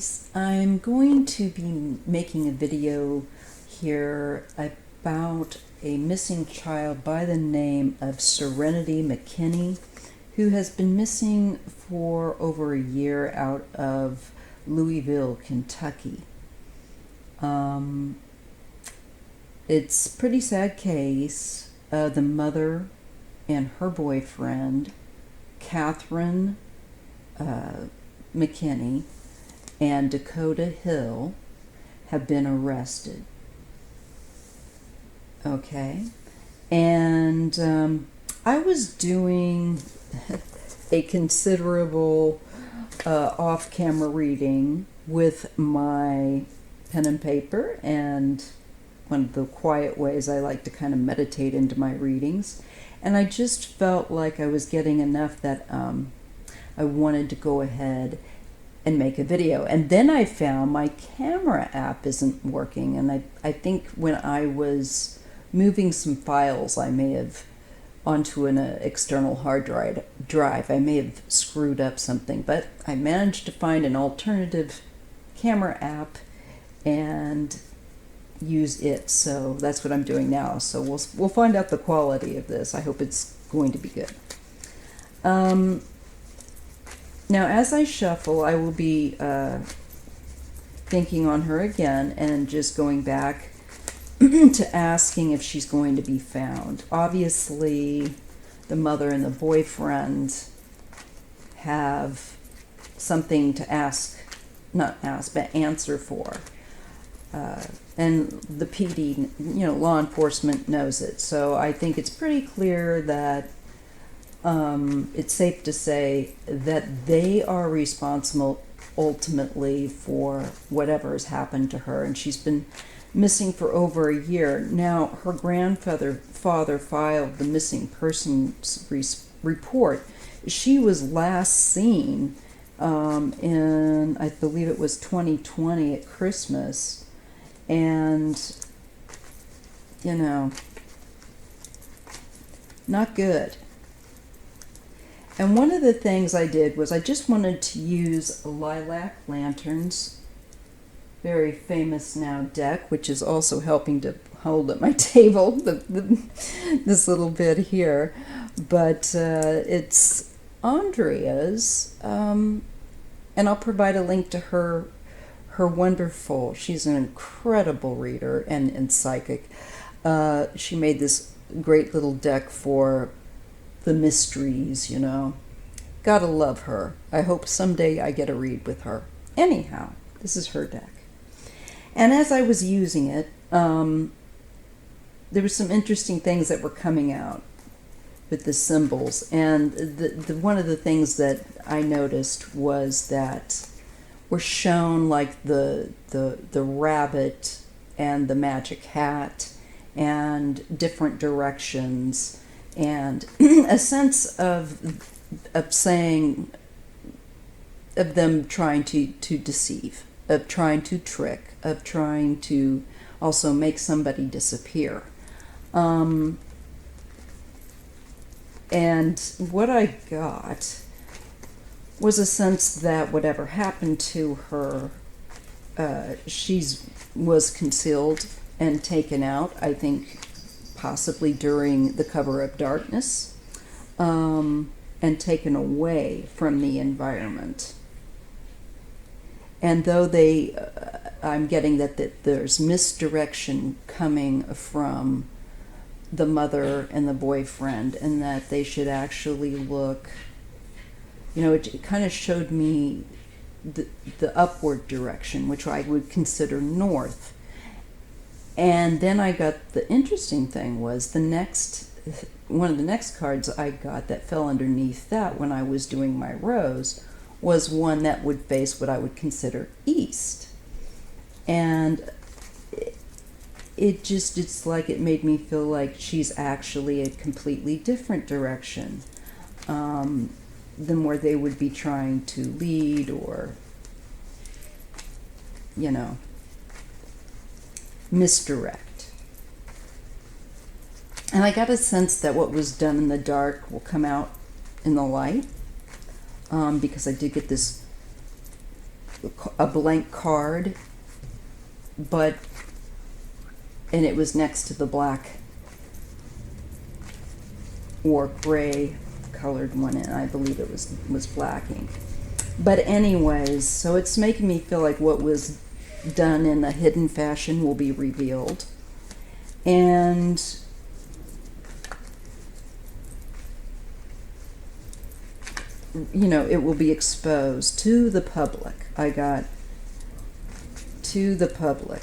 guys, I'm going to be making a video here about a missing child by the name of Serenity McKinney, who has been missing for over a year out of Louisville, Kentucky. It's a pretty sad case. The mother and her boyfriend, Catherine McKinney, and Dakota Hill have been arrested. Okay, and I was doing a considerable off-camera reading with my pen and paper, and one of the quiet ways I like to kind of meditate into my readings, and I just felt like I was getting enough that I wanted to go ahead and make a video. And then I found my camera app isn't working, and I think when I was moving some files I may have onto an external hard drive, I may have screwed up something, but I managed to find an alternative camera app and use it. So that's what I'm doing now. So we'll find out the quality of this. I hope it's going to be good. Now, as I shuffle, I will be thinking on her again and just going back to asking if she's going to be found. Obviously, the mother and the boyfriend have something to answer for. And the PD, law enforcement knows it. So I think it's pretty clear that it's safe to say that they are responsible ultimately for whatever has happened to her, and she's been missing for over a year. Now, her father filed the missing persons report. She was last seen in, I believe it was 2020 at Christmas, and not good. And one of the things I did was I just wanted to use Lilac Lantern's very famous now deck, which is also helping to hold at my table, this little bit here. But it's Andrea's, and I'll provide a link to her wonderful, she's an incredible reader and psychic. She made this great little deck for the mysteries, Gotta love her. I hope someday I get a read with her. Anyhow, this is her deck. And as I was using it, there were some interesting things that were coming out with the symbols. And one of the things that I noticed was that we're shown like the rabbit and the magic hat and different directions, and a sense of them trying to deceive, of trying to trick, of trying to also make somebody disappear. And what I got was a sense that whatever happened to her, was concealed and taken out, I think possibly during the cover of darkness, and taken away from the environment. And though I'm getting that there's misdirection coming from the mother and the boyfriend, and that they should actually look, it kind of showed me the upward direction, which I would consider north. And then I got, the interesting thing was one of the next cards I got that fell underneath that when I was doing my rows was one that would face what I would consider east. And it's like it made me feel like she's actually a completely different direction than where they would be trying to lead or, misdirect. And I got a sense that what was done in the dark will come out in the light, because I did get this a blank card, and it was next to the black or gray colored one, and I believe it was black ink. But anyways, so it's making me feel like what was done in a hidden fashion will be revealed. And it will be exposed to the public. I got to the public.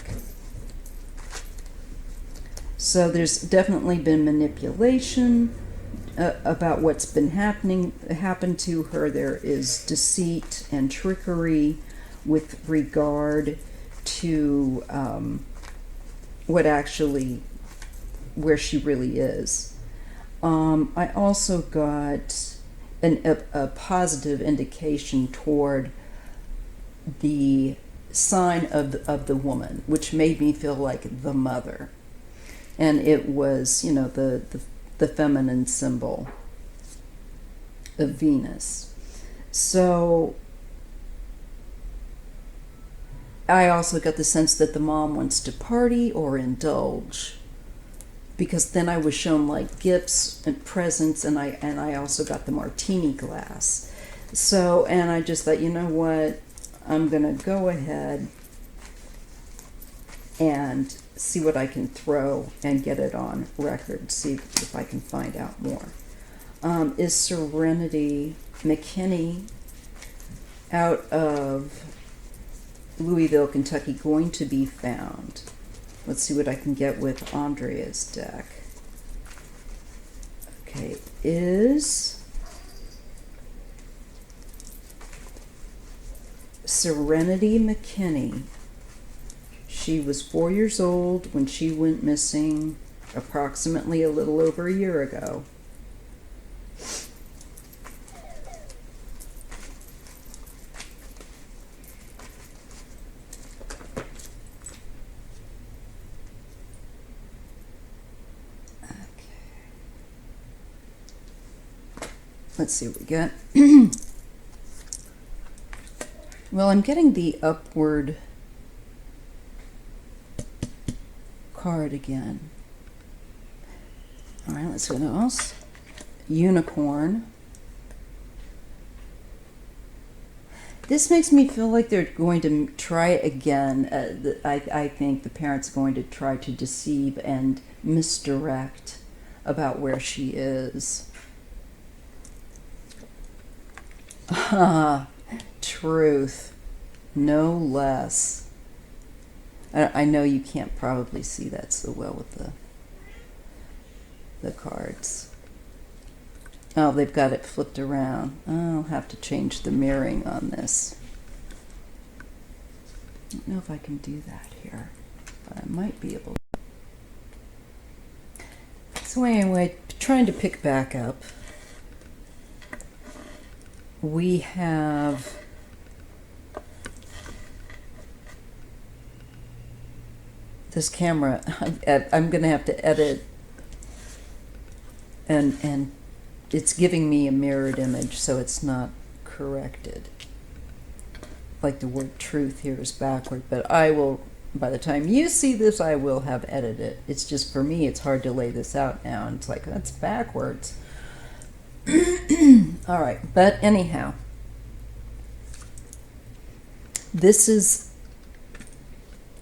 So there's definitely been manipulation about what's been happened to her. There is deceit and trickery with regard to where she really is. I also got a positive indication toward the sign of the woman, which made me feel like the mother. And it was, the feminine symbol of Venus. So I also got the sense that the mom wants to party or indulge, because then I was shown like gifts and presents, and I also got the martini glass. So, and I just thought, you know what, I'm gonna go ahead and see what I can throw and get it on record, see if I can find out more. Is Serenity McKinney out of Louisville, Kentucky going to be found? Let's see what I can get with Andrea's deck. Okay, is Serenity McKinney. She was 4 years old when she went missing approximately a little over a year ago. Let's see what we get. Well, I'm getting the upward card again. All right, let's see what else. Unicorn. This makes me feel like they're going to try again. I think the parents are going to try to deceive and misdirect about where she is. Truth, no less. I know you can't probably see that so well with the cards. Oh, they've got it flipped around. I'll have to change the mirroring on this. I don't know if I can do that here, but I might be able to. So anyway, trying to pick back up. We have this camera. I'm going to have to edit, and it's giving me a mirrored image, so it's not corrected. Like the word truth here is backward, but I will, by the time you see this, I will have edited it. It's just, for me, it's hard to lay this out now, and it's like, that's backwards. All right, but anyhow, this is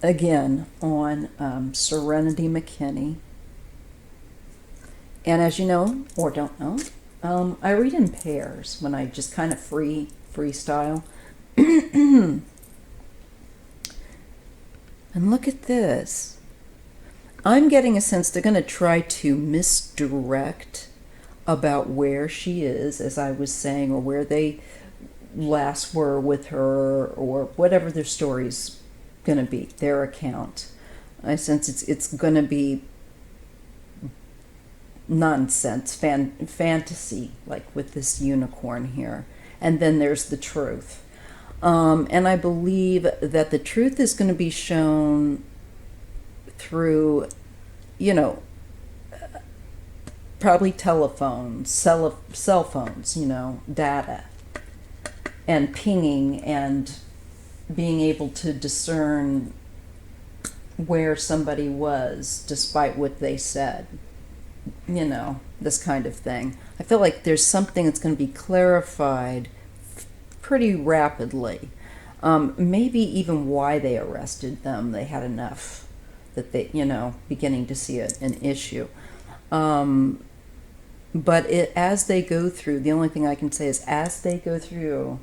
again on Serenity McKinney, and as you know or don't know, I read in pairs when I just kind of freestyle. And look at this. I'm getting a sense they're going to try to misdirect about where she is, as I was saying, or where they last were with her, or whatever their story's going to be, their account. I sense it's going to be nonsense, fantasy, like with this unicorn here. And then there's the truth. And I believe that the truth is going to be shown through, probably telephones, cell phones, data, and pinging, and being able to discern where somebody was despite what they said. You know, this kind of thing. I feel like there's something that's going to be clarified pretty rapidly. Maybe even why they arrested them. They had enough that they, beginning to see an issue. But as they go through, the only thing I can say is as they go through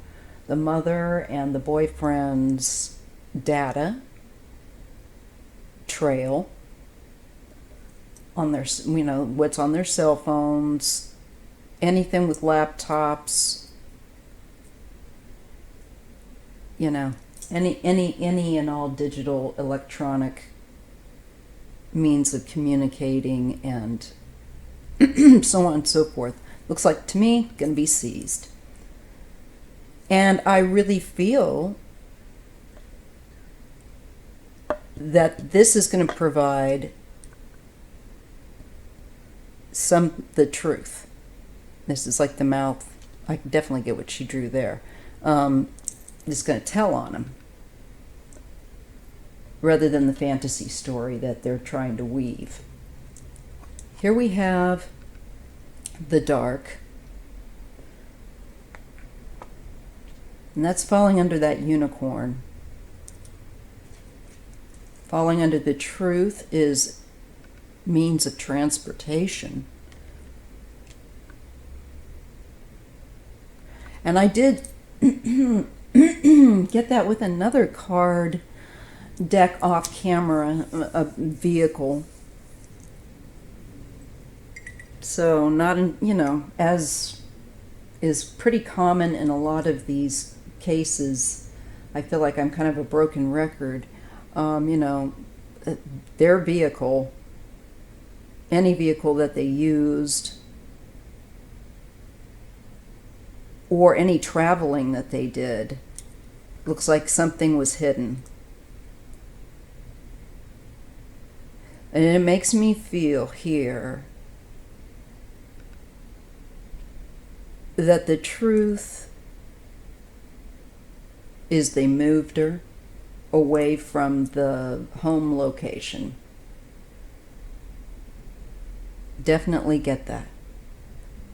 the mother and the boyfriend's data trail on their, what's on their cell phones, anything with laptops, any and all digital electronic means of communicating and so on and so forth. Looks like to me going to be seized. And I really feel that this is going to provide the truth. This is like the mouth. I can definitely get what she drew there. It's going to tell on him rather than the fantasy story that they're trying to weave. Here we have the dark. And that's falling under that unicorn. Falling under the truth is means of transportation. And I did get that with another card deck off camera, a vehicle. So not as is pretty common in a lot of these cases. I feel like I'm kind of a broken record. Their vehicle, any vehicle that they used, or any traveling that they did, looks like something was hidden. And it makes me feel here that the truth is they moved her away from the home location. Definitely get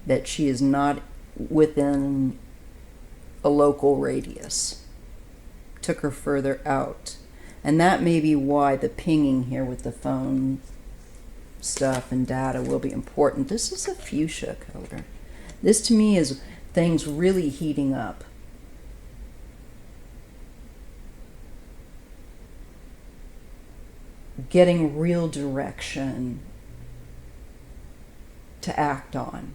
that she is not within a local radius. Took her further out. And that may be why the pinging here with the phone stuff and data will be important. This is a fuchsia color. This to me is things really heating up. Getting real direction to act on.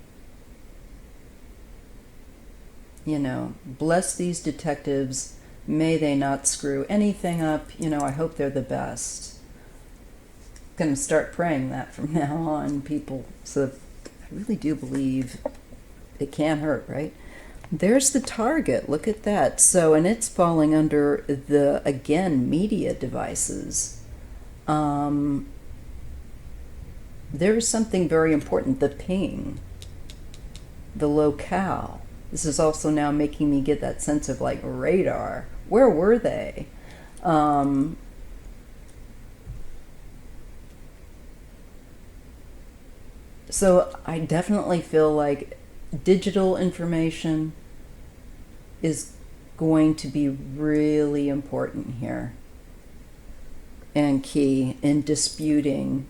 Bless these detectives. May they not screw anything up. I hope they're the best. Going to start praying that from now on, people. So I really do believe it can't hurt, right? There's the target. Look at that. So, and it's falling under the, again, media devices. There's something very important. The ping. The locale. This is also now making me get that sense of like radar. Where were they? So I definitely feel like digital information is going to be really important here and key in disputing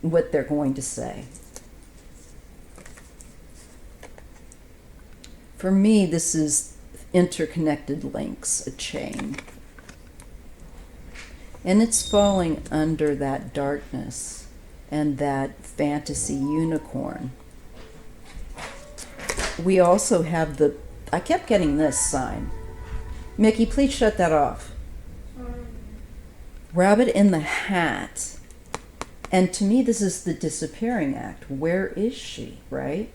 what they're going to say. For me, this is interconnected links, a chain. And it's falling under that darkness and that fantasy unicorn. We also have I kept getting this sign. Mickey, please shut that off. Rabbit in the hat. And to me, this is the disappearing act. Where is she, right?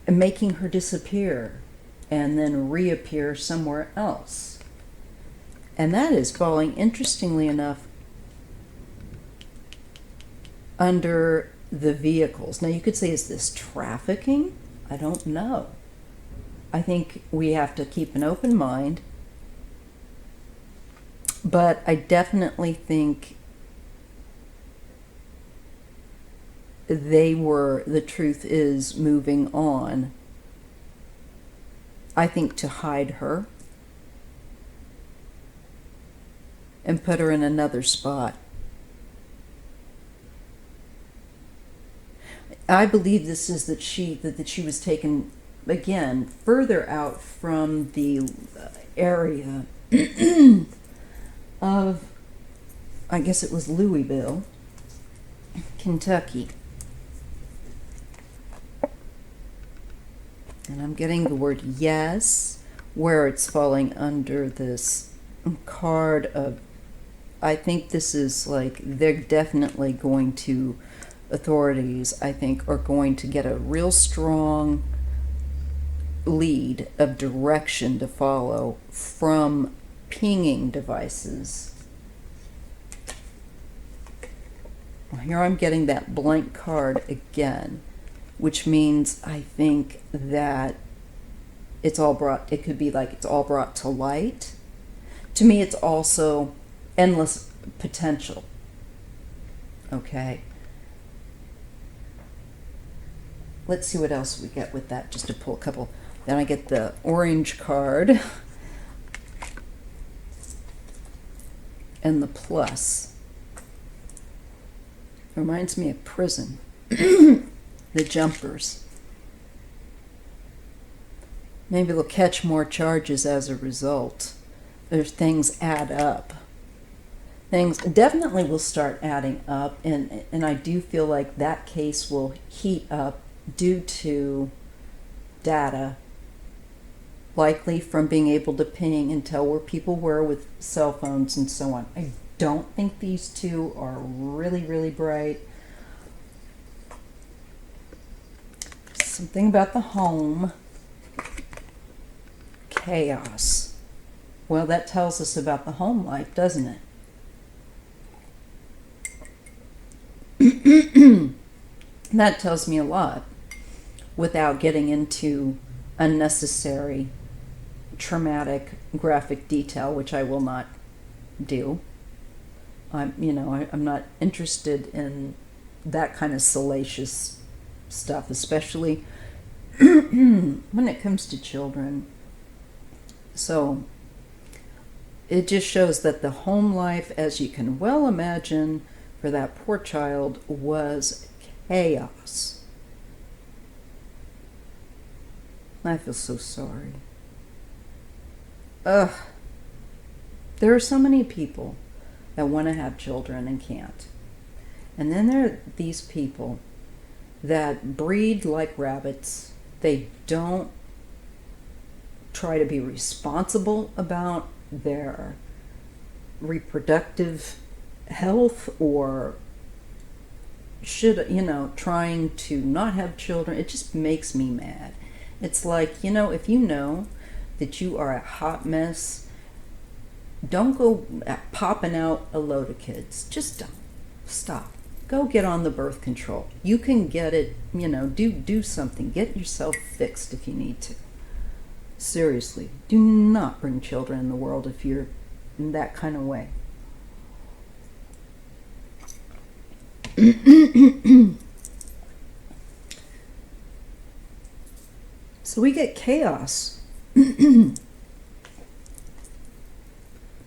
Making her disappear and then reappear somewhere else. And that is falling, interestingly enough, under the vehicles. Now you could say, is this trafficking? I don't know. I think we have to keep an open mind, but I definitely think the truth is moving on, I think, to hide her and put her in another spot. I believe this is that she was taken again further out from the area of, I guess it was Louisville, Kentucky. And I'm getting the word yes, where it's falling under this card of, I think this is like, they're definitely going to, authorities, I think, are going to get a real strong lead of direction to follow from pinging devices. Well, here I'm getting that blank card again, which means I think that it could be like it's all brought to light. To me, it's also endless potential. Okay. Let's see what else we get with that, just to pull a couple. Then I get the orange card and the plus. Reminds me of prison. The jumpers. Maybe they'll catch more charges as a result. There's things add up. Things definitely will start adding up, and I do feel like that case will heat up due to data, likely from being able to ping and tell where people were with cell phones and so on. I don't think these two are really, really bright. Something about the home. Chaos. Well, that tells us about the home life, doesn't it? That tells me a lot without getting into unnecessary, traumatic, graphic detail, which I will not do. I'm not interested in that kind of salacious stuff, especially when it comes to children. So it just shows that the home life, as you can well imagine, for that poor child was chaos. I feel so sorry. Ugh. There are so many people that want to have children and can't. And then there are these people that breed like rabbits. They don't try to be responsible about their reproductive health or trying to not have children. It just makes me mad. It's like, if you know that you are a hot mess, don't go popping out a load of kids. Just don't. Stop. Go get on the birth control. You can get it, do something. Get yourself fixed if you need to. Seriously, do not bring children in the world if you're in that kind of way. So we get chaos.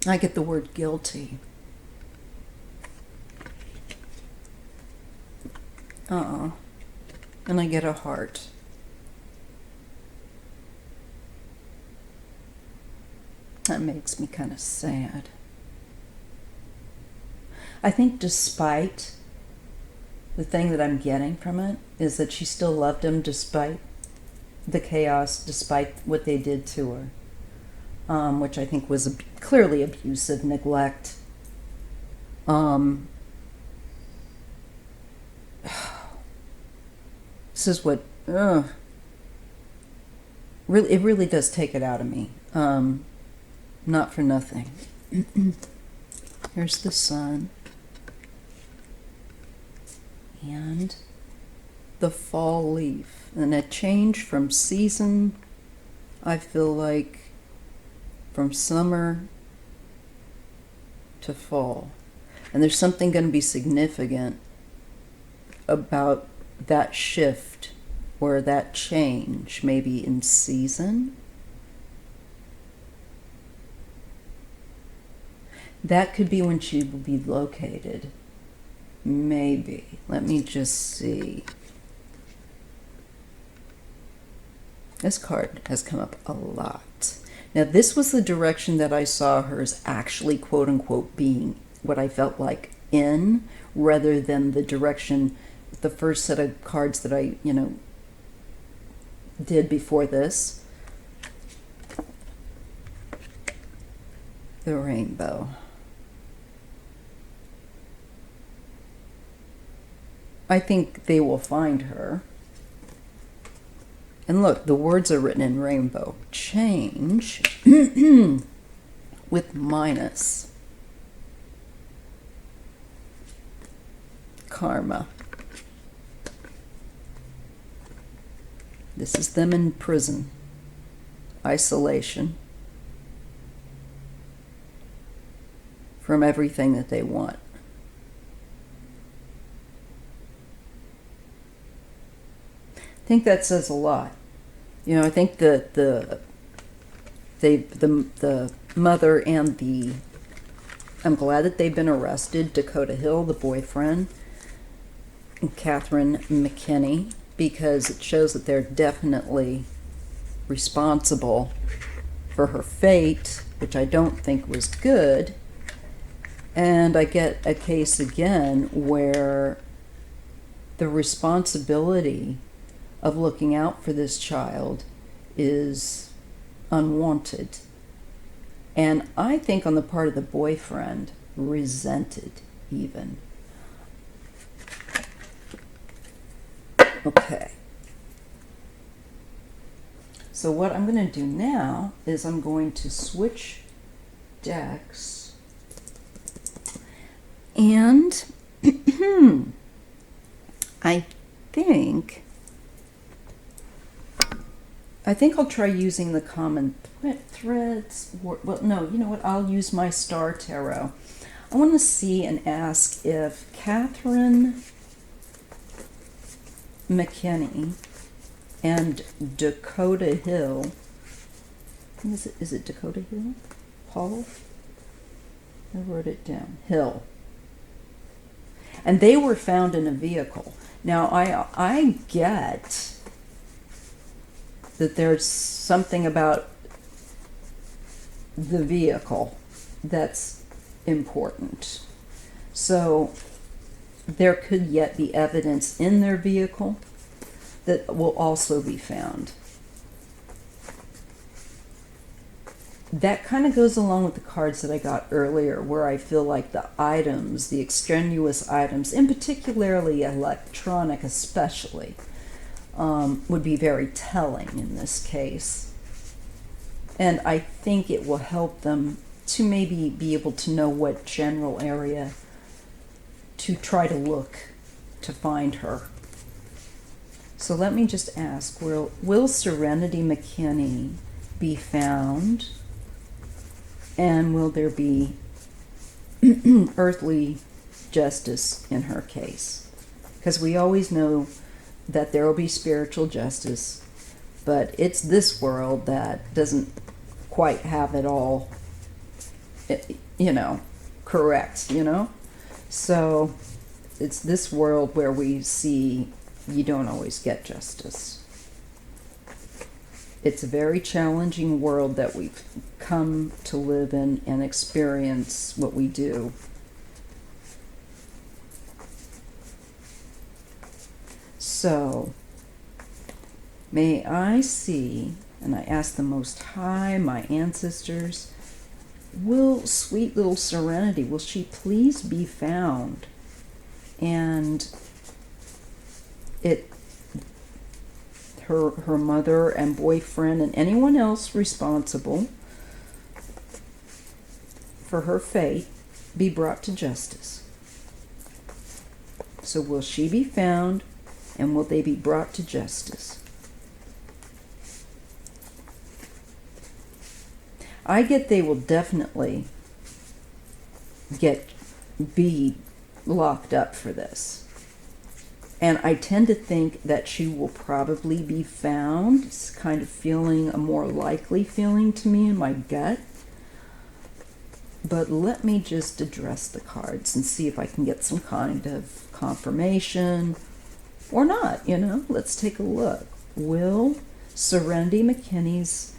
I get the word guilty. And I get a heart. That makes me kind of sad. I think despite the thing that I'm getting from it is that she still loved him despite the chaos, despite what they did to her, which I think was clearly abusive, neglect. This is what, it really does take it out of me. Not for nothing. Here's the sun. And the fall leaf. And a change from season I feel like from summer to fall. And there's something going to be significant about that shift or that change, maybe in season. That could be when she will be located. Maybe. Let me just see. This card has come up a lot. Now, this was the direction that I saw her as actually, quote unquote, being what I felt like in, rather than the direction, the first set of cards that I, did before this. The rainbow. I think they will find her. And look, the words are written in rainbow. Change with minus. Karma. This is them in prison. Isolation. From everything that they want. I think that says a lot. I think that the mother and I'm glad that they've been arrested. Dakota Hill, the boyfriend, and Catherine McKinney, because it shows that they're definitely responsible for her fate, which I don't think was good. And I get a case again where the responsibility of looking out for this child is unwanted. And I think on the part of the boyfriend, resented even. Okay. So what I'm going to do now is I'm going to switch decks. And I think I'll try using the common threads. Well, no, you know what? I'll use my Star Tarot. I want to see and ask if Catherine McKinney and Dakota Hill, is it Dakota Hill? Paul? I wrote it down. Hill. And they were found in a vehicle. Now, I get that there's something about the vehicle that's important. So there could yet be evidence in their vehicle that will also be found. That kind of goes along with the cards that I got earlier, where I feel like the items, the extraneous items, and particularly electronic especially, would be very telling in this case. And I think it will help them to maybe be able to know what general area to try to look to find her. So let me just ask, will Serenity McKinney be found? And will there be earthly justice in her case? Because we always know that there will be spiritual justice, but it's this world that doesn't quite have it all, correct, So it's this world where we see you don't always get justice. It's a very challenging world that we've come to live in and experience what we do. So, may I see, and I ask the Most High, my ancestors, will sweet little Serenity, will she please be found? And her mother and boyfriend and anyone else responsible for her fate be brought to justice. So will she be found, and will they be brought to justice? I get they will definitely be locked up for this. And I tend to think that she will probably be found. It's kind of feeling a more likely feeling to me in my gut. But let me just address the cards and see if I can get some kind of confirmation or not, you know. Let's take a look. Will Serenity McKinney's,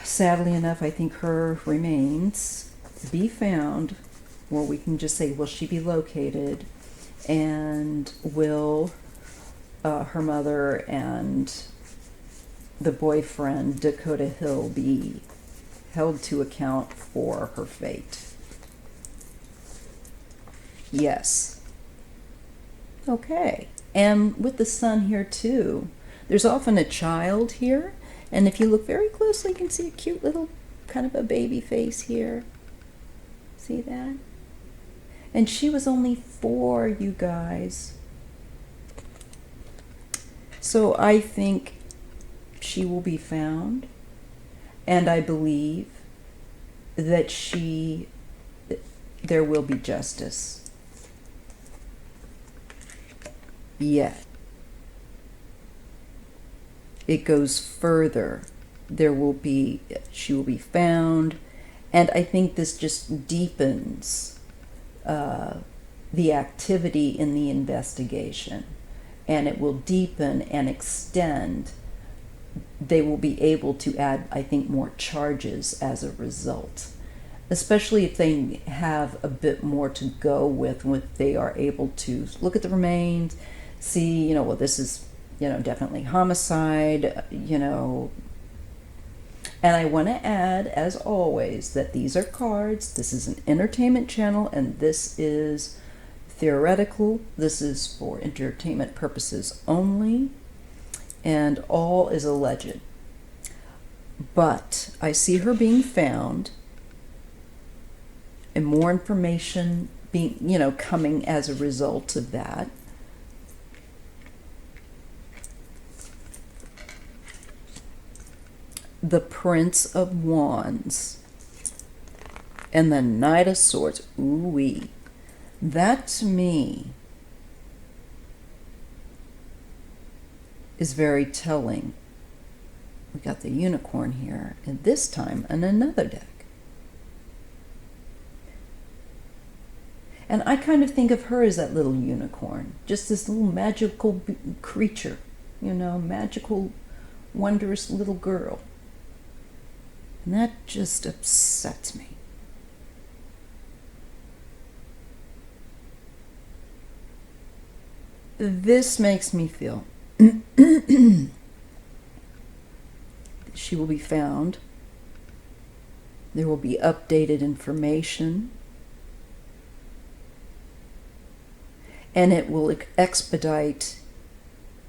sadly enough, I think her remains be found, or we can just say, will she be located? And will her mother and the boyfriend, Dakota Hill, be held to account for her fate? Yes. Okay. And with the sun here too, there's often a child here, and if you look very closely, you can see a cute little kind of a baby face here. See that? And she was only 4, you guys. So I think she will be found, and I believe that there will be justice. Yet, it goes further. She will be found, and I think this just deepens the activity in the investigation, and it will deepen and extend. They will be able to add, I think, more charges as a result, especially if they have a bit more to go with, when they are able to look at the remains, see, well, this is, definitely homicide, And I want to add, as always, that these are cards. This is an entertainment channel, and this is theoretical. This is for entertainment purposes only, and all is alleged. But I see her being found, and more information being, coming as a result of that. The Prince of Wands and the Knight of Swords. Ooh-wee. That to me is very telling. We got the unicorn here, and this time on another deck. And I kind of think of her as that little unicorn, just this little magical creature, magical, wondrous little girl. And that just upsets me. This makes me feel she will be found. There will be updated information. And it will expedite,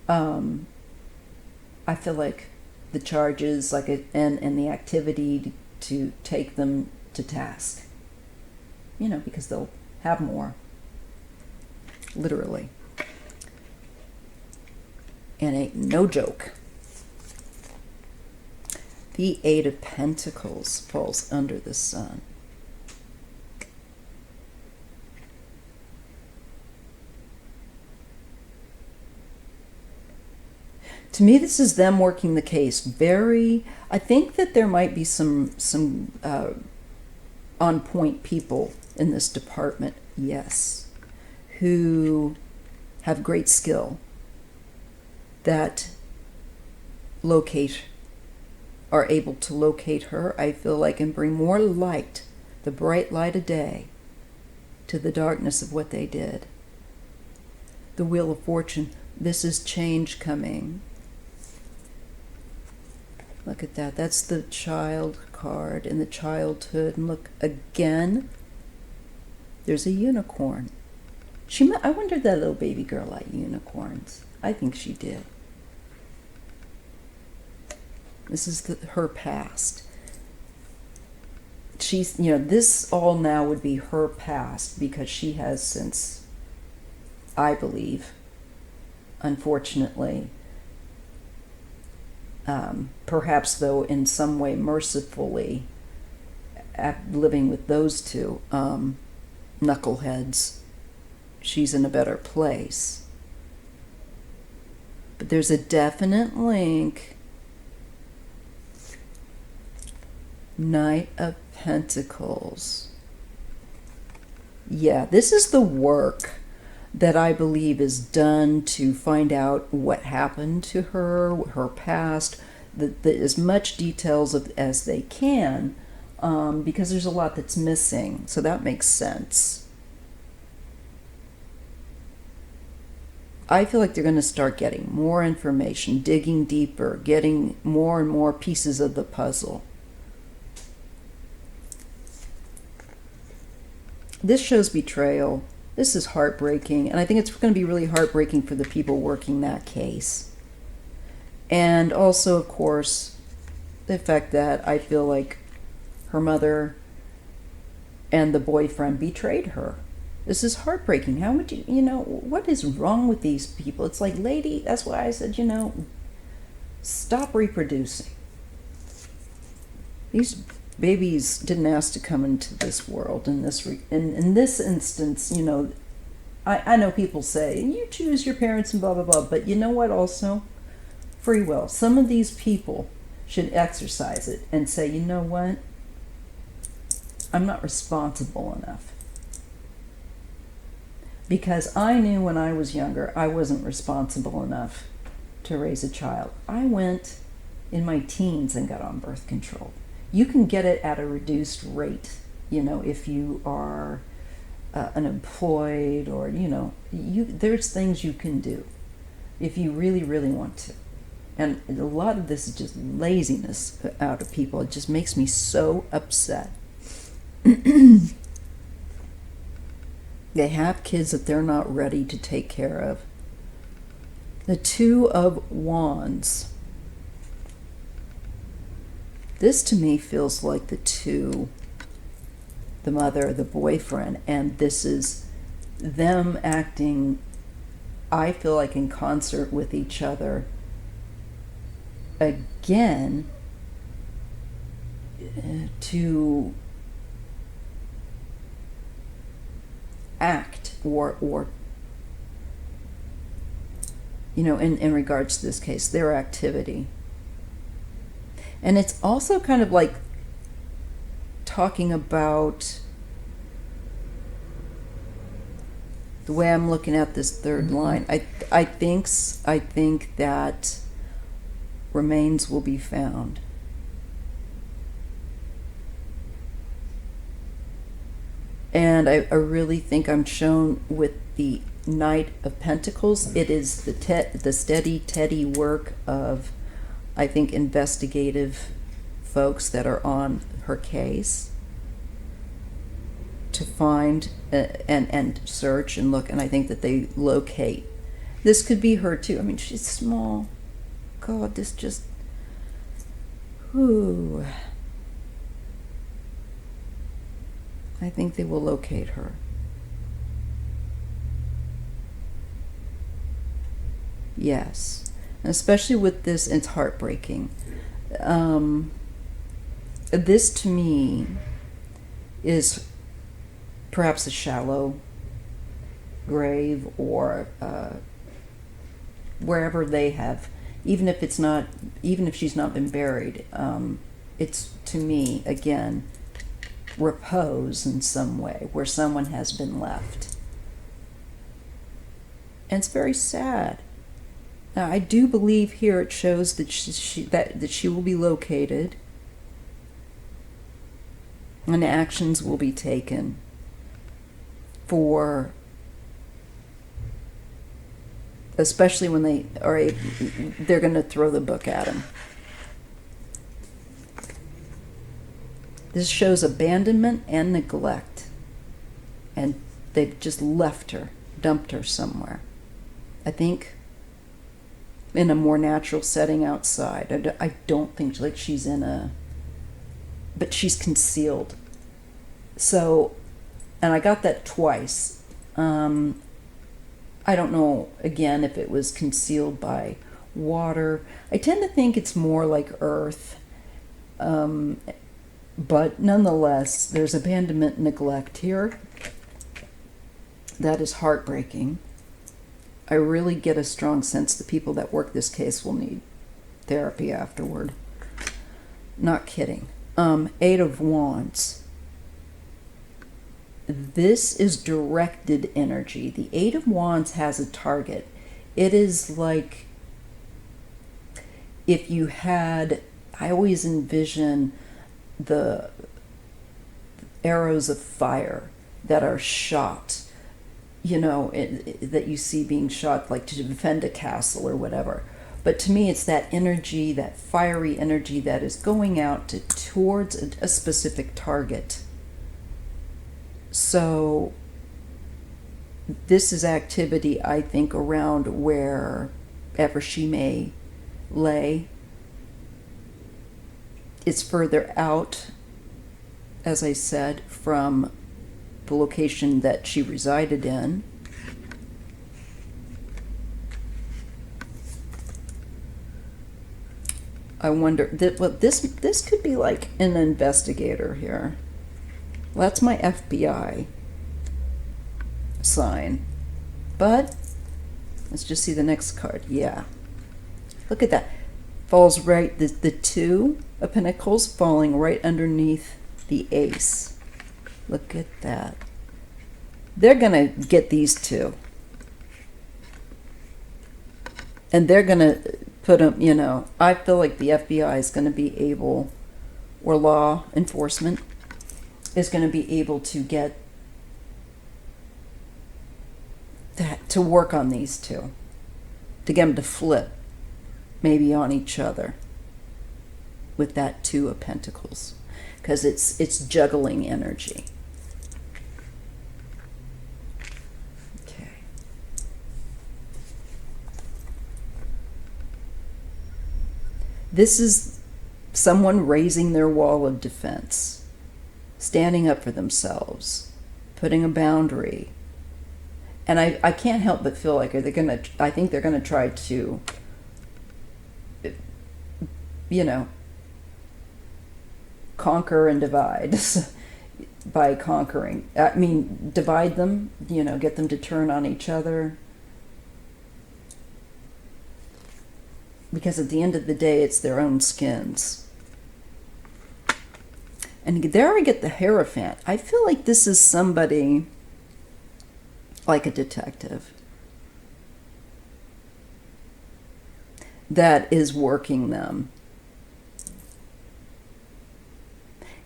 I feel like, the charges, and the activity to take them to task. Because they'll have more. Literally. And ain't no joke. The 8 of Pentacles falls under the sun. To me, this is them working the case I think that there might be some on-point people in this department, yes, who have great skill, that are able to locate her, I feel like, and bring more light, the bright light of day, to the darkness of what they did. The Wheel of Fortune, this is change coming. Look at that. That's the child card and the childhood. And look, again, there's a unicorn. I wonder if that little baby girl liked unicorns. I think she did. This is her past. She's, this all now would be her past, because she has since, I believe, unfortunately, perhaps though in some way mercifully, living with those two knuckleheads, she's in a better place. But there's a definite link. Knight of Pentacles. Yeah, this is the work that I believe is done to find out what happened to her, her past, as much details as they can, because there's a lot that's missing. So that makes sense. I feel like they're going to start getting more information, digging deeper, getting more and more pieces of the puzzle. This shows betrayal. This is heartbreaking, and I think it's going to be really heartbreaking for the people working that case. And also, of course, the fact that I feel like her mother and the boyfriend betrayed her. This is heartbreaking. How would you know, what is wrong with these people? It's like, lady, that's why I said, stop reproducing. These babies didn't ask to come into this world. In this instance, I know people say, you choose your parents and blah, blah, blah. But you know what also? Free will. Some of these people should exercise it and say, you know what? I'm not responsible enough. Because I knew when I was younger, I wasn't responsible enough to raise a child. I went in my teens and got on birth control. You can get it at a reduced rate, if you are unemployed or, there's things you can do if you really, really want to. And a lot of this is just laziness out of people. It just makes me so upset. They have kids that they're not ready to take care of. The Two of Wands. This to me feels like the two, the mother, the boyfriend, and this is them acting, I feel like, in concert with each other. Again, to act or in regards to this case, their activity. And it's also kind of like talking about the way I'm looking at this third line. I think that remains will be found. And I really think I'm shown with the Knight of Pentacles. It is the steady Teddy work of, I think, investigative folks that are on her case to find and search and look, and I think that they locate. This could be her too. I mean, she's small. God, this just... Whew. I think they will locate her. Yes. And especially with this, it's heartbreaking. This to me is perhaps a shallow grave or wherever they have, even if she's not been buried, it's, to me, again, repose in some way where someone has been left. And it's very sad. Now, I do believe here it shows that she will be located and actions will be taken for, especially when they're going to throw the book at him. This shows abandonment and neglect, and they've just left her, dumped her somewhere. I think in a more natural setting outside. I don't think like she's in a, but she's concealed. So, and I got that twice. I don't know, again, if it was concealed by water. I tend to think it's more like earth, But nonetheless, there's abandonment and neglect here. That is heartbreaking. I really get a strong sense the people that work this case will need therapy afterward. Not kidding. Eight of Wands. This is directed energy. The Eight of Wands has a target. It is like if you had, I always envision the arrows of fire that are shot, that you see being shot like to defend a castle or whatever. But to me, it's that energy, that fiery energy that is going out towards a specific target. So this is activity, I think, around wherever she may lay. It's further out, as I said, from the location that she resided in. I wonder, this could be like an investigator here. Well, that's my FBI sign. But let's just see the next card. Yeah. Look at that. Falls right, the Two of Pentacles falling right underneath the Ace. Look at that. They're going to get these two. And they're going to put them, I feel like the FBI is going to be able, or law enforcement, is going to be able to get that, to work on these two, to get them to flip, maybe on each other, with that Two of Pentacles, because it's juggling energy. Okay. This is someone raising their wall of defense, standing up for themselves, putting a boundary. And I can't help but feel like I think they're gonna try to, conquer and divide by conquering. I mean, divide them, get them to turn on each other. Because at the end of the day, it's their own skins. And there I get the Hierophant. I feel like this is somebody like a detective that is working them.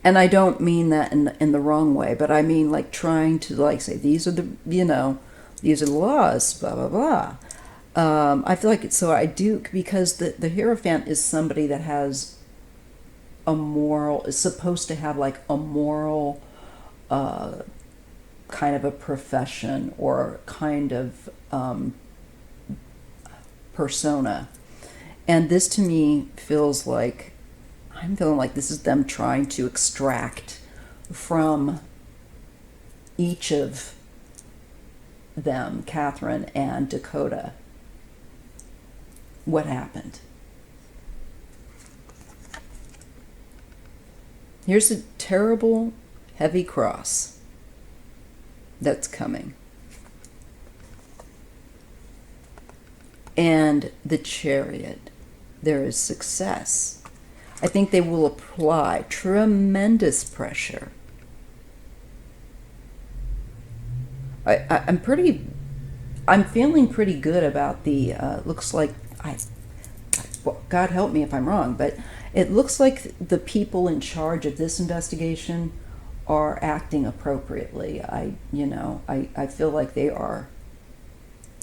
And I don't mean that in the wrong way, but I mean like trying to say, these are the, these are the laws, blah, blah, blah. I feel like so I do, because the Hierophant is somebody that has a moral, is supposed to have like a moral kind of a profession or kind of persona. And this to me feels like, I'm feeling like this is them trying to extract from each of them, Catherine and Dakota, what happened. Here's a terrible, heavy cross that's coming. And the Chariot. There is success. I think they will apply tremendous pressure. I'm feeling pretty good about the, looks like, well, God help me if I'm wrong, but it looks like the people in charge of this investigation are acting appropriately. I feel like they are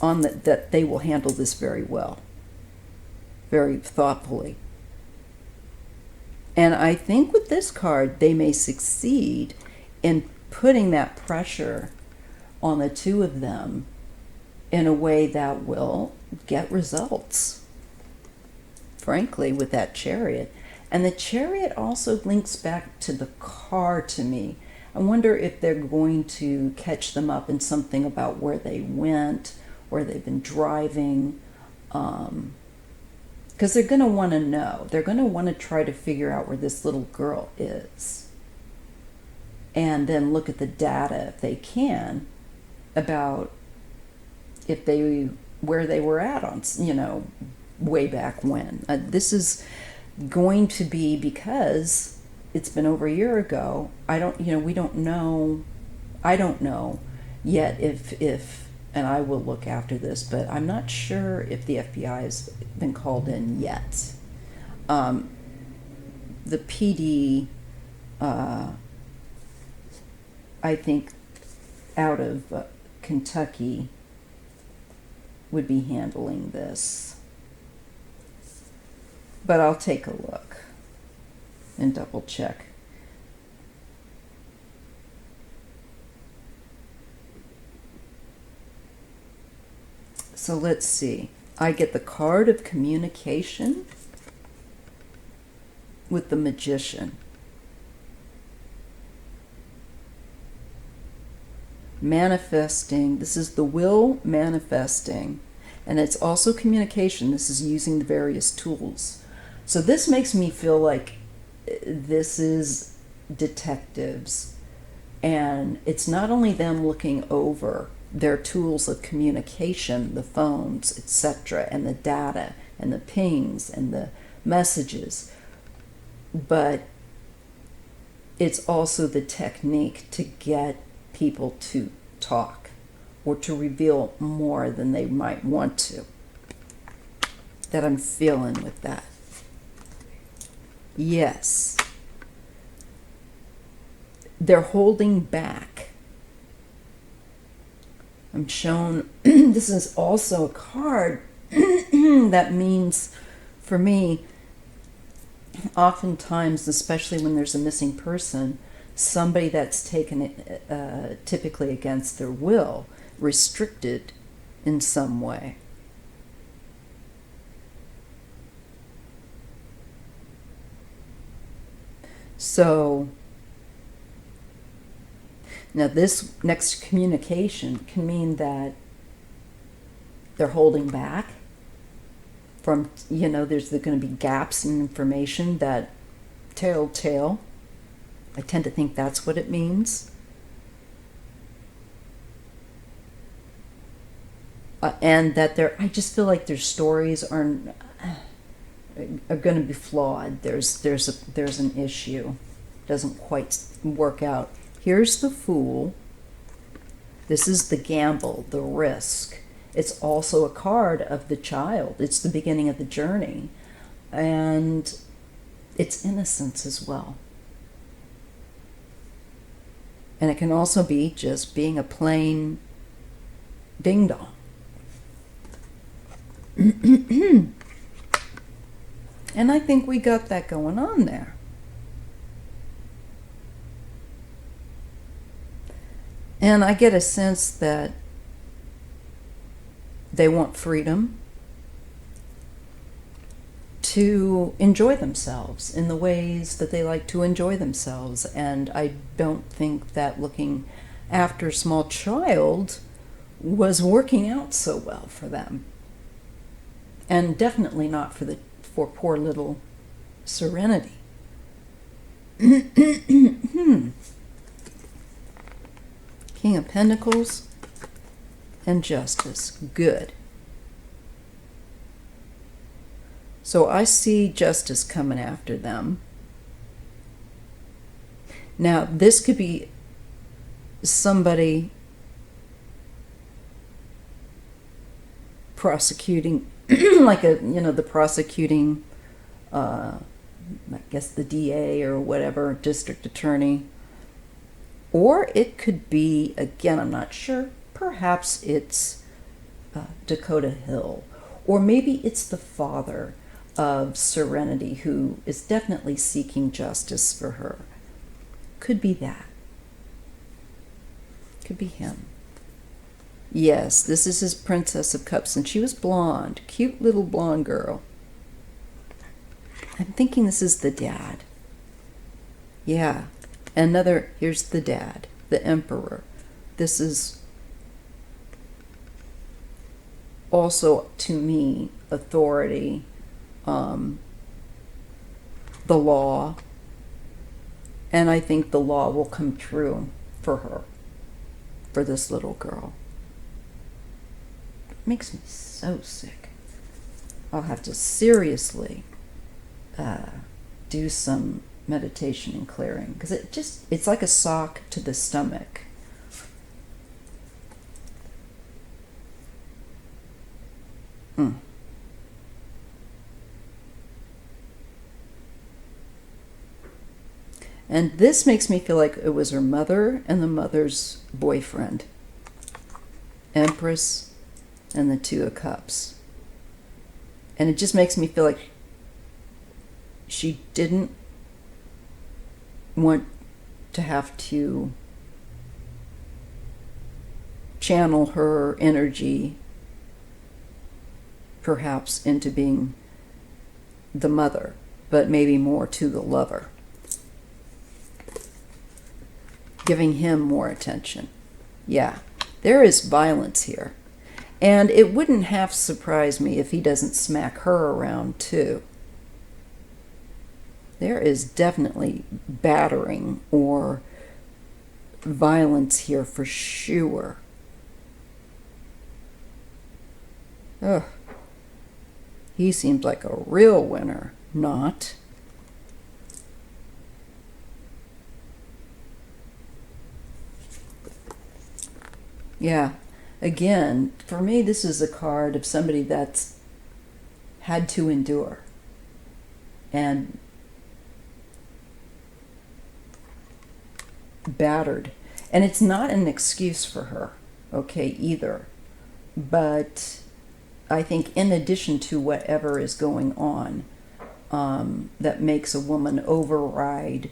that they will handle this very well, very thoughtfully. And I think with this card, they may succeed in putting that pressure on the two of them in a way that will get results, frankly, with that Chariot. And the Chariot also links back to the car to me. I wonder if they're going to catch them up in something about where they went, where they've been driving, because they're going to want to know. They're going to want to try to figure out where this little girl is. and then look at the data if they can about if they where they were at on, way back when. This is going to be, because it's been over a year ago. We don't know. I don't know yet if and I will look after this, but I'm not sure if the FBI has been called in yet. The PD, I think, out of Kentucky would be handling this. But I'll take a look and double check. So let's see. I get the card of communication with the Magician. Manifesting. This is the will manifesting. And it's also communication. This is using the various tools. So this makes me feel like this is detectives. And it's not only them looking over their tools of communication, the phones, etc., and the data, and the pings, and the messages, but it's also the technique to get people to talk or to reveal more than they might want to. That I'm feeling with that. Yes. They're holding back. I'm shown, this is also a card that means, for me, oftentimes, especially when there's a missing person, somebody that's taken it typically against their will, restricted in some way. So now this next communication can mean that they're holding back from, there's going to be gaps in information, that telltale. I tend to think that's what it means. And that I just feel like their stories are going to be flawed. There's an issue. Doesn't quite work out. Here's the Fool. This is the gamble, the risk. It's also a card of the child. It's the beginning of the journey. And it's innocence as well. And it can also be just being a plain ding dong. And I think we got that going on there. And I get a sense that they want freedom to enjoy themselves in the ways that they like to enjoy themselves. And I don't think that looking after a small child was working out so well for them. And definitely not for poor little Serenity. King of Pentacles and Justice. Good. So I see Justice coming after them. Now, this could be somebody prosecuting, like the prosecuting, I guess the DA or whatever, district attorney. Or it could be, again, I'm not sure, perhaps it's Dakota Hill. Or maybe it's the father of Serenity, who is definitely seeking justice for her. Could be that. Could be him. Yes, this is his Princess of Cups, and she was blonde. Cute little blonde girl. I'm thinking this is the dad. Yeah. Here's the dad, the Emperor. This is also, to me, authority, the law, And I think the law will come true for her, for this little girl. It makes me so sick. I'll have to seriously do some meditation and clearing, because it's like a sock to the stomach. And this makes me feel like it was her mother and the mother's boyfriend. Empress and the Two of Cups. And it just makes me feel like she didn't want to have to channel her energy perhaps into being the mother, but maybe more to the lover, giving him more attention. Yeah, there is violence here. And it wouldn't half surprise me if he doesn't smack her around too. There is definitely battering or violence here for sure. Ugh. He seems like a real winner, not. Yeah, again, for me, this is a card of somebody that's had to endure and battered. And it's not an excuse for her, okay, either. But I think in addition to whatever is going on, that makes a woman override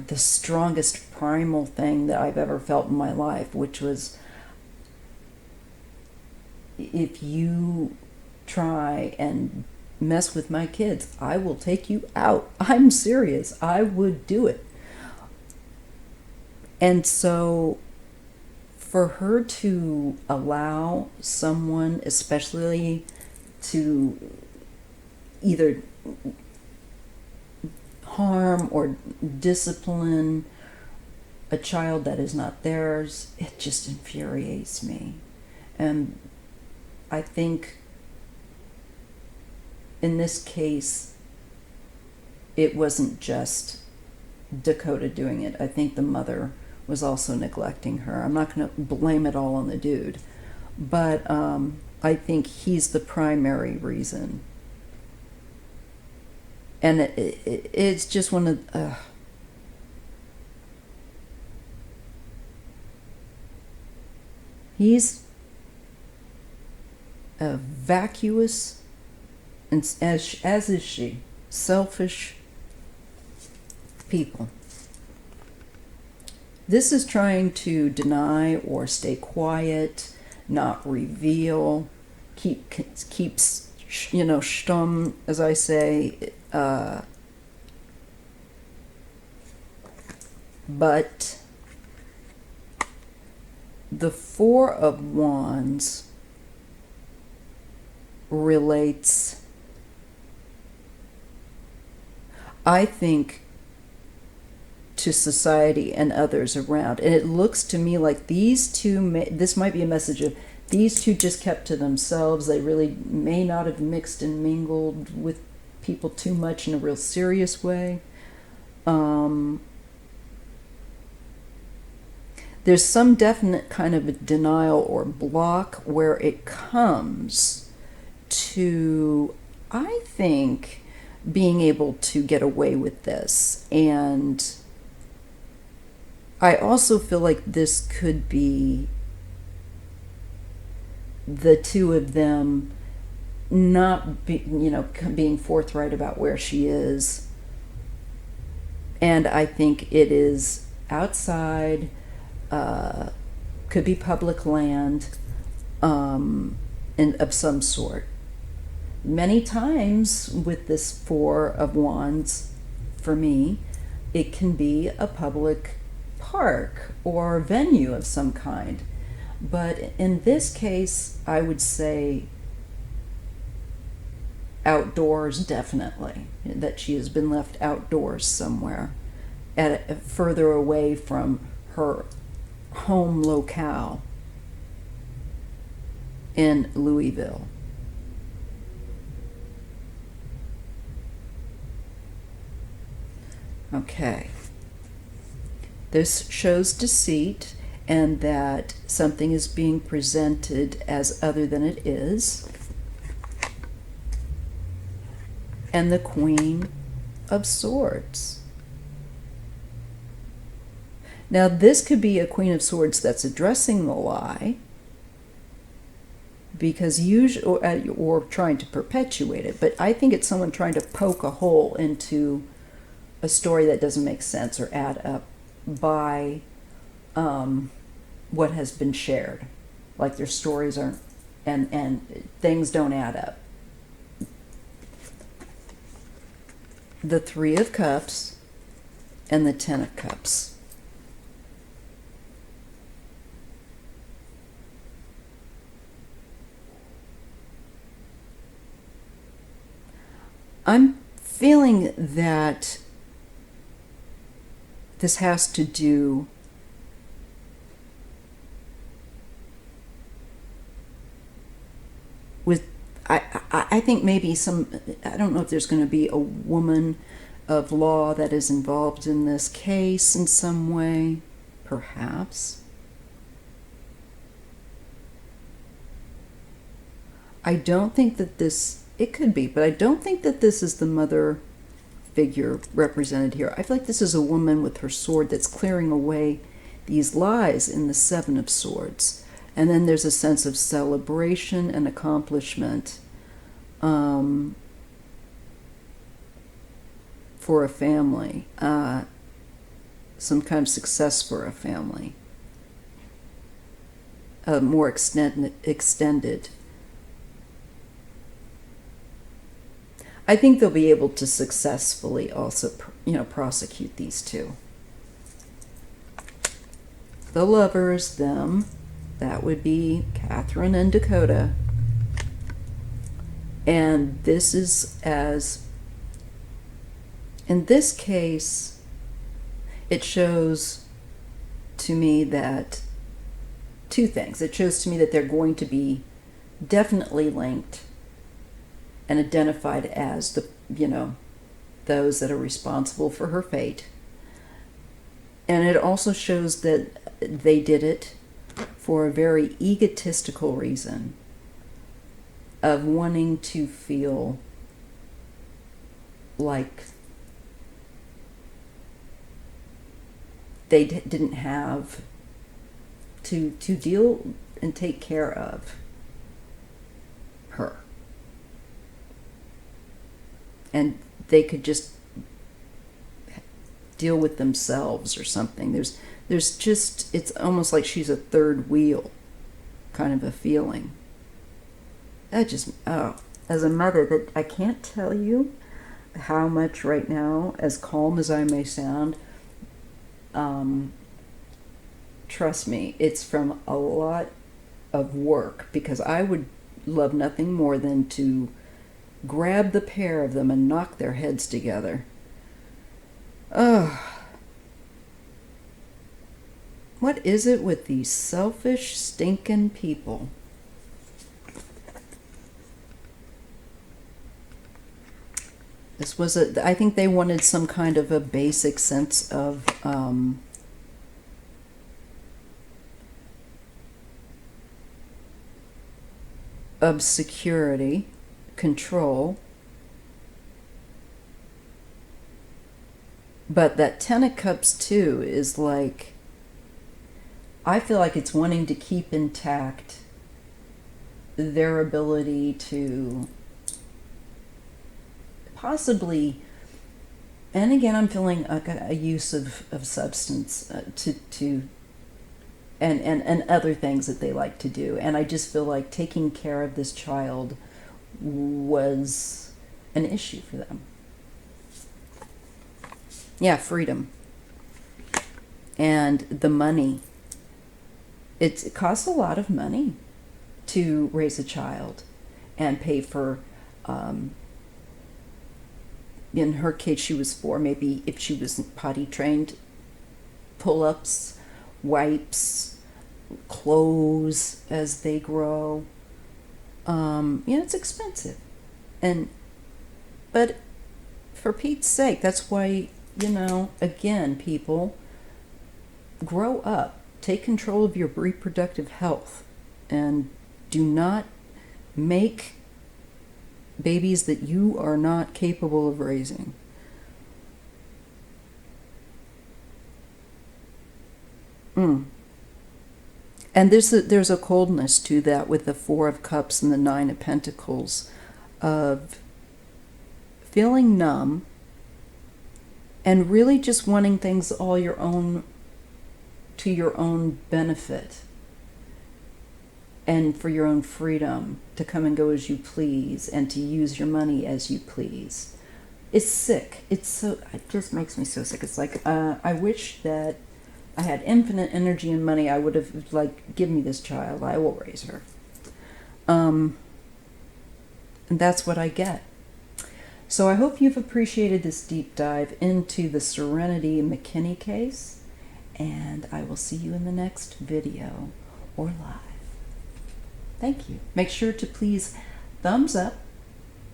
the strongest primal thing that I've ever felt in my life, which was, if you try and mess with my kids, I will take you out. I'm serious. I would do it. And so for her to allow someone, especially to either harm or discipline a child that is not theirs, it just infuriates me. And I think in this case, it wasn't just Dakota doing it. I think the mother was also neglecting her. I'm not going to blame it all on the dude, but I think he's the primary reason. And it's just one of he's a vacuous, and as is she, selfish people. This is trying to deny or stay quiet, not reveal, keeps stumm, as I say. But the Four of Wands relates, I think, to society and others around. And it looks to me like these two, this might be a message of these two just kept to themselves. They really may not have mixed and mingled with people too much in a real serious way. There's some definite kind of a denial or block where it comes to, I think, being able to get away with this. And I also feel like this could be the two of them not being forthright about where she is. And I think it is outside, could be public land, and of some sort. Many times with this Four of Wands, for me, it can be a public park or venue of some kind. But in this case, I would say outdoors, definitely, that she has been left outdoors somewhere. further away from her home locale in Louisville. Okay. This shows deceit and that something is being presented as other than it is. And the Queen of Swords. Now, this could be a Queen of Swords that's addressing the lie, because usually, or trying to perpetuate it, but I think it's someone trying to poke a hole into a story that doesn't make sense or add up by what has been shared. Like their stories aren't, and things don't add up. The Three of Cups and the Ten of Cups. I'm feeling that this has to do with, I think maybe I don't know if there's going to be a woman of law that is involved in this case in some way, perhaps. I don't think that this, it could be, but I don't think that this is the mother figure represented here. I feel like this is a woman with her sword that's clearing away these lies in the Seven of Swords. And then there's a sense of celebration and accomplishment for a family, some kind of success for a family, more extended. I think they'll be able to successfully also, prosecute these two. The lovers, them, that would be Catherine and Dakota. And this is in this case, it shows to me that two things. It shows to me that they're going to be definitely linked and identified as those that are responsible for her fate. And it also shows that they did it for a very egotistical reason of wanting to feel like they didn't have to deal and take care of her. And they could just deal with themselves or something. There's just, it's almost like she's a third wheel kind of a feeling. That just, as a mother, that I can't tell you how much right now, as calm as I may sound, trust me, it's from a lot of work, because I would love nothing more than to grab the pair of them and knock their heads together. Ugh. What is it with these selfish, stinking people? This was I think they wanted some kind of a basic sense of security, control. But that Ten of Cups too is like, I feel like it's wanting to keep intact their ability to possibly, and again I'm feeling a use of substance and other things that they like to do. And I just feel like taking care of this child was an issue for them. Yeah, freedom. And the money. It costs a lot of money to raise a child and pay for in her case, she was 4. Maybe if she was potty trained, pull-ups, wipes, clothes as they grow. It's expensive. But for Pete's sake, that's why, again, people, grow up. Take control of your reproductive health. And do not make babies that you are not capable of raising. And there's a coldness to that with the 4 of Cups and the 9 of Pentacles, of feeling numb and really just wanting things all your own, to your own benefit and for your own freedom to come and go as you please and to use your money as you please. It's sick. It just makes me so sick. It's like, I wish that I had infinite energy and money. I would have, give me this child. I will raise her. And that's what I get. So I hope you've appreciated this deep dive into the Serenity McKinney case. And I will see you in the next video or live. Thank you. Make sure to please thumbs up,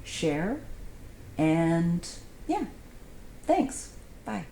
share, and yeah, thanks. Bye.